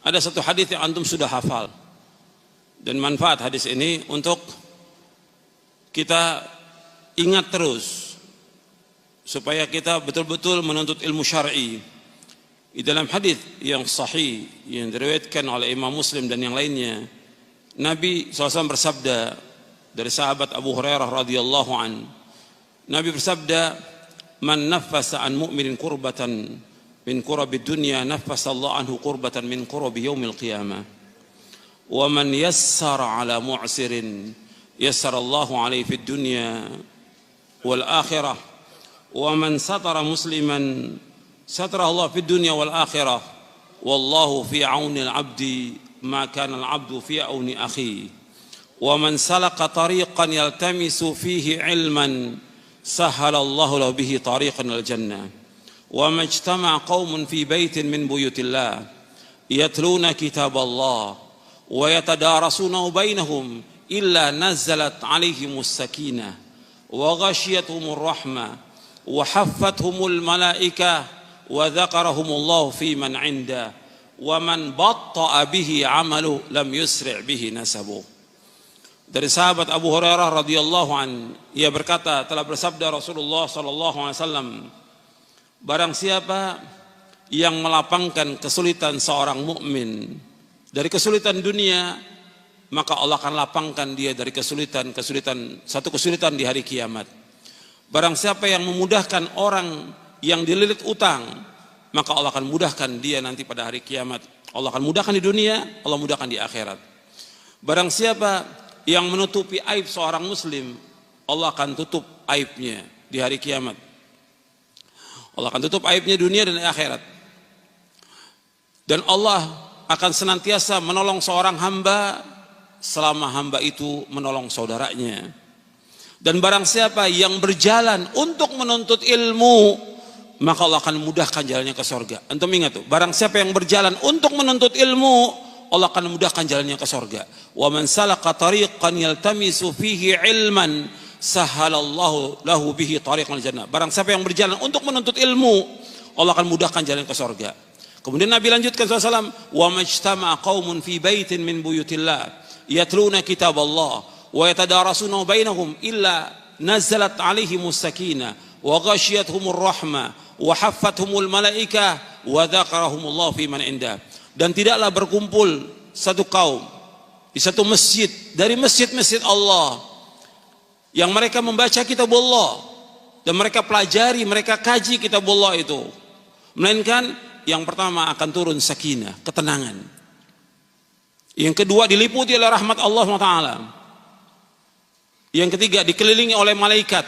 ada satu hadis yang antum sudah hafal, dan manfaat hadis ini untuk kita ingat terus supaya kita betul-betul menuntut ilmu syar'i. Di dalam hadis yang sahih yang diriwayatkan oleh Imam Muslim dan yang lainnya, Nabi SAW bersabda dari sahabat Abu Hurairah radhiyallahu an, Nabi bersabda, "Man naffasa an mu'minin kurbatan min kurabi dunya naffasa Allah anhu kurbatan min kurabi yaumil qiyamah. Wa man yassara ala mu'sirin yassara Allahu alaihi fid dunya wal akhirah. Wa man satara musliman satara Allah fid dunya wal akhirah. Wallahu fi auni al-'abdi ma kana al-'abdu fi auni akhi. Wa man salaka tariqan yaltamisu fihi 'ilman sahhala Allahu lahu bihi tariqan al jannah. Wa majtama'a qaumun fi baitin min buyutillah yatluna kitaballah wa yatadarasunahu bainahum illa nazzalat 'alaihimus sakinah wa ghashiyatuhumur rahmah wa haffathumul malaikah wa dzakarahumullahu fi man 'inda wa man batta'a bihi 'amalu lam yusri' bihi nasabu." Dari sahabat Abu Hurairah radhiyallahu an, ia berkata, telah bersabda Rasulullah sallallahu alaihi wasallam, barang siapa yang melapangkan kesulitan seorang mukmin dari kesulitan dunia, maka Allah akan lapangkan dia dari satu kesulitan di hari kiamat. Barang siapa yang memudahkan orang yang dililit utang, maka Allah akan mudahkan dia nanti pada hari kiamat. Allah akan mudahkan di dunia, Allah mudahkan di akhirat. Barang siapa yang menutupi aib seorang muslim, Allah akan tutup aibnya di hari kiamat. Allah akan tutup aibnya dunia dan akhirat. Dan Allah akan senantiasa menolong seorang hamba selama hamba itu menolong saudaranya. Dan barang siapa yang berjalan untuk menuntut ilmu, maka Allah akan mudahkan jalannya ke surga. Antum ingat tuh, barang siapa yang berjalan untuk menuntut ilmu, Allah akan mudahkan jalannya ke surga. Wa man salaka tariqan yaltamisu fihi ilman sahhalallahu lahu bihi tariqal jannah. Barang siapa yang berjalan untuk menuntut ilmu, Allah akan mudahkan jalan ke surga. Kemudian Nabi lanjutkan SAW, wa majtama'a qaumun fi baitin min buyutillah yatluna kitaballah wa yatadarasunahu bainahum illa nazalat 'alaihimus sakinah wa ghashiyatuhumur rahmah wa haffathumul malaikah wa dzakarahumullahu fi man 'inda. Dan tidaklah berkumpul satu kaum di satu masjid dari masjid-masjid Allah yang mereka membaca kitab Allah dan mereka pelajari, mereka kaji kitab Allah itu, melainkan yang pertama akan turun sakinah, ketenangan. Yang kedua diliputi oleh rahmat Allah SWT. Yang ketiga dikelilingi oleh malaikat.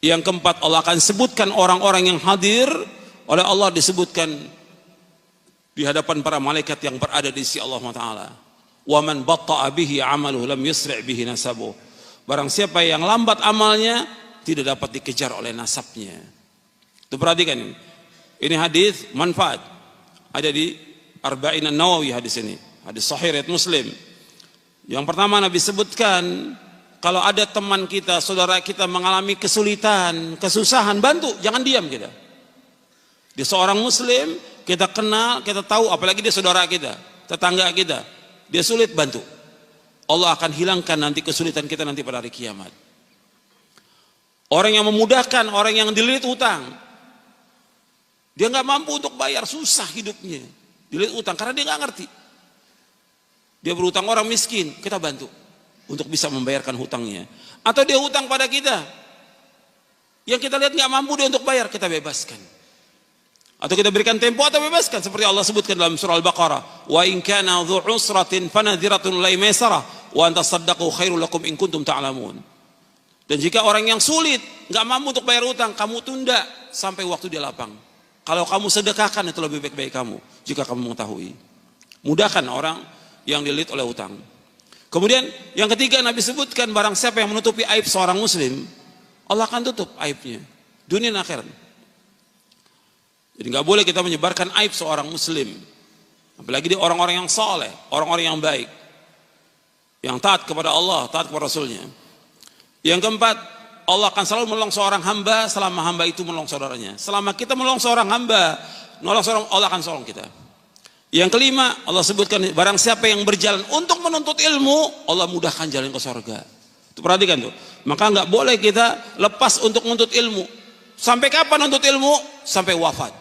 Yang keempat Allah akan sebutkan orang-orang yang hadir oleh Allah, disebutkan di hadapan para malaikat yang berada di sisi Allah Taala. Wa man batta'a bihi 'amaluhu lam yusri' bihi nasabuh. Barang siapa yang lambat amalnya, tidak dapat dikejar oleh nasabnya. Itu perhatikan ini. Ini hadis manfaat. Ada di Arba'in An-Nawawi hadis ini. Hadis sahih riwayat Muslim. Yang pertama Nabi sebutkan, kalau ada teman kita, saudara kita mengalami kesulitan, kesusahan, bantu, jangan diam kita. Dia seorang muslim, kita kenal, kita tahu, apalagi dia saudara kita, tetangga kita, dia sulit, bantu. Allah akan hilangkan nanti kesulitan kita nanti pada hari kiamat. Orang yang memudahkan, orang yang dililit hutang, dia nggak mampu untuk bayar, susah hidupnya, dililit hutang karena dia nggak ngerti. Dia berhutang orang miskin, kita bantu untuk bisa membayarkan hutangnya. Atau dia hutang pada kita, yang kita lihat nggak mampu dia untuk bayar, kita bebaskan. Atau kita berikan tempo atau bebaskan, seperti Allah sebutkan dalam surah Al-Baqarah, wa in kana dzu usratin fanadhiratun ila maisarah wa an tasaddaqu khairul lakum in kuntum ta'lamun. Dan jika orang yang sulit nggak mampu untuk bayar utang, kamu tunda sampai waktu dia lapang. Kalau kamu sedekahkan itu lebih baik kamu, jika kamu mengetahui. Mudahkan orang yang dililit oleh utang. Kemudian yang ketiga Nabi sebutkan, barang siapa yang menutupi aib seorang muslim, Allah akan tutup aibnya dunia dan akhirat. Jadi nggak boleh kita menyebarkan aib seorang muslim, apalagi dia orang-orang yang saleh, orang-orang yang baik, yang taat kepada Allah, taat kepada Rasulnya. Yang keempat, Allah akan selalu menolong seorang hamba selama hamba itu menolong saudaranya. Selama kita menolong seorang hamba, Allah akan tolong kita. Yang kelima, Allah sebutkan barang siapa yang berjalan untuk menuntut ilmu, Allah mudahkan jalan ke surga. Itu perhatikan tuh. Maka nggak boleh kita lepas untuk menuntut ilmu. Sampai kapan menuntut ilmu? Sampai wafat.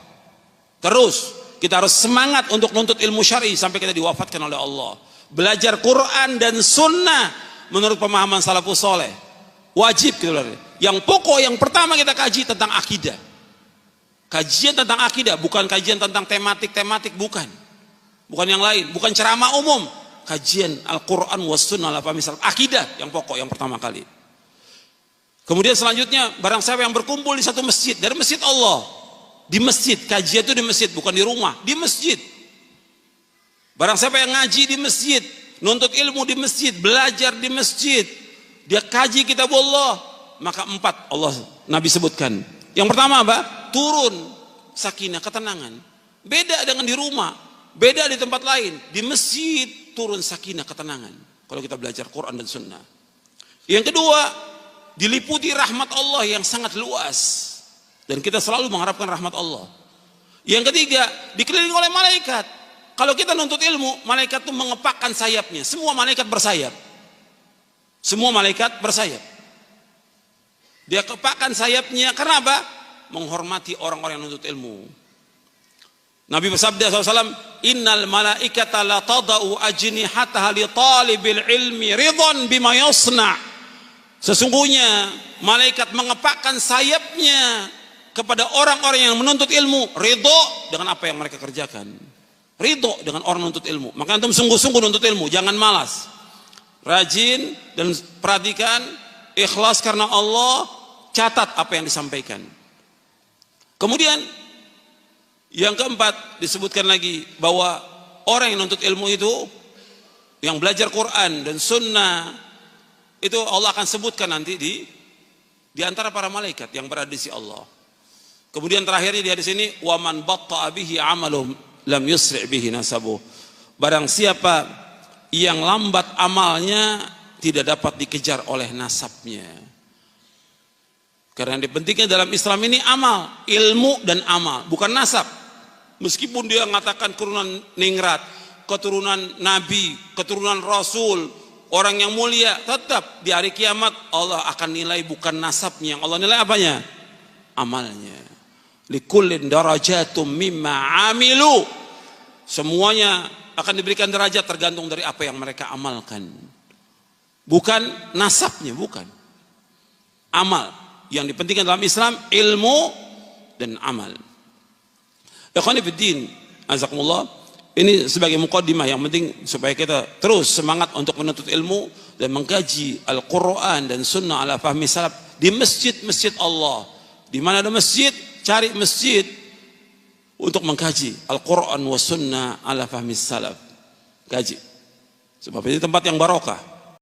Terus kita harus semangat untuk menuntut ilmu syar'i sampai kita diwafatkan oleh Allah. Belajar Quran dan Sunnah menurut pemahaman salafus soleh. Wajib gitu loh. Yang pokok yang pertama kita kaji tentang akidah. Kajian tentang akidah, bukan kajian tentang tematik, bukan. Bukan yang lain, bukan ceramah umum. Kajian Al-Quran was Sunnah ala fahmi salaf. Akidah yang pokok yang pertama kali. Kemudian selanjutnya, barang siapa yang berkumpul di satu masjid, dari masjid Allah, di masjid, kajian itu di masjid, bukan di rumah, di masjid. Barang siapa yang ngaji di masjid, nuntut ilmu di masjid, belajar di masjid, dia kaji kitab Allah, maka 4 Allah Nabi sebutkan. Yang pertama apa? Turun sakinah, ketenangan. Beda dengan di rumah, beda di tempat lain. Di masjid turun sakinah, ketenangan. Kalau kita belajar Quran dan Sunnah. Yang kedua, diliputi rahmat Allah yang sangat luas. Dan kita selalu mengharapkan rahmat Allah. Yang ketiga, dikelilingi oleh malaikat. Kalau kita nuntut ilmu, malaikat itu mengepakkan sayapnya. Semua malaikat bersayap. Semua malaikat bersayap. Dia kepakkan sayapnya karena apa? Menghormati orang-orang yang nuntut ilmu. Nabi bersabda SAW, innal malaikata la tada'u ajnihataha li talibil ilmi ridhan bima yasna'. Sesungguhnya malaikat mengepakkan sayapnya kepada orang-orang yang menuntut ilmu, ridho dengan apa yang mereka kerjakan. Ridho dengan orang menuntut ilmu. Maka antum sungguh-sungguh nuntut ilmu, jangan malas. Rajin dan perhatikan, ikhlas karena Allah, catat apa yang disampaikan. Kemudian yang keempat disebutkan lagi bahwa orang yang nuntut ilmu itu, yang belajar Quran dan Sunnah, itu Allah akan sebutkan nanti di antara para malaikat yang berada di sisi Allah. Kemudian terakhirnya di hadis ini, wa man batta'a bihi 'amaluhu lam yusri' bihi nasabuh. Barang siapa yang lambat amalnya tidak dapat dikejar oleh nasabnya. Karena yang dipentingkan dalam Islam ini amal, ilmu dan amal, bukan nasab. Meskipun dia mengatakan keturunan ningrat, keturunan nabi, keturunan rasul, orang yang mulia, tetap di hari kiamat Allah akan nilai bukan nasabnya. Allah nilai apanya? Amalnya. Likullin darajatum mimma amilu. Semuanya akan diberikan derajat tergantung dari apa yang mereka amalkan. Bukan nasabnya, bukan. Amal. Yang dipentingkan dalam Islam ilmu dan amal. Ikhwani fiddin, azakumullah. Ini sebagai muqaddimah yang penting supaya kita terus semangat untuk menuntut ilmu dan mengkaji Al-Quran dan Sunnah ala fahmi salaf di masjid-masjid Allah. Di mana ada masjid, cari masjid untuk mengkaji Al-Quran wa Sunnah ala fahmi salaf. Kaji. Sebab ini tempat yang barokah.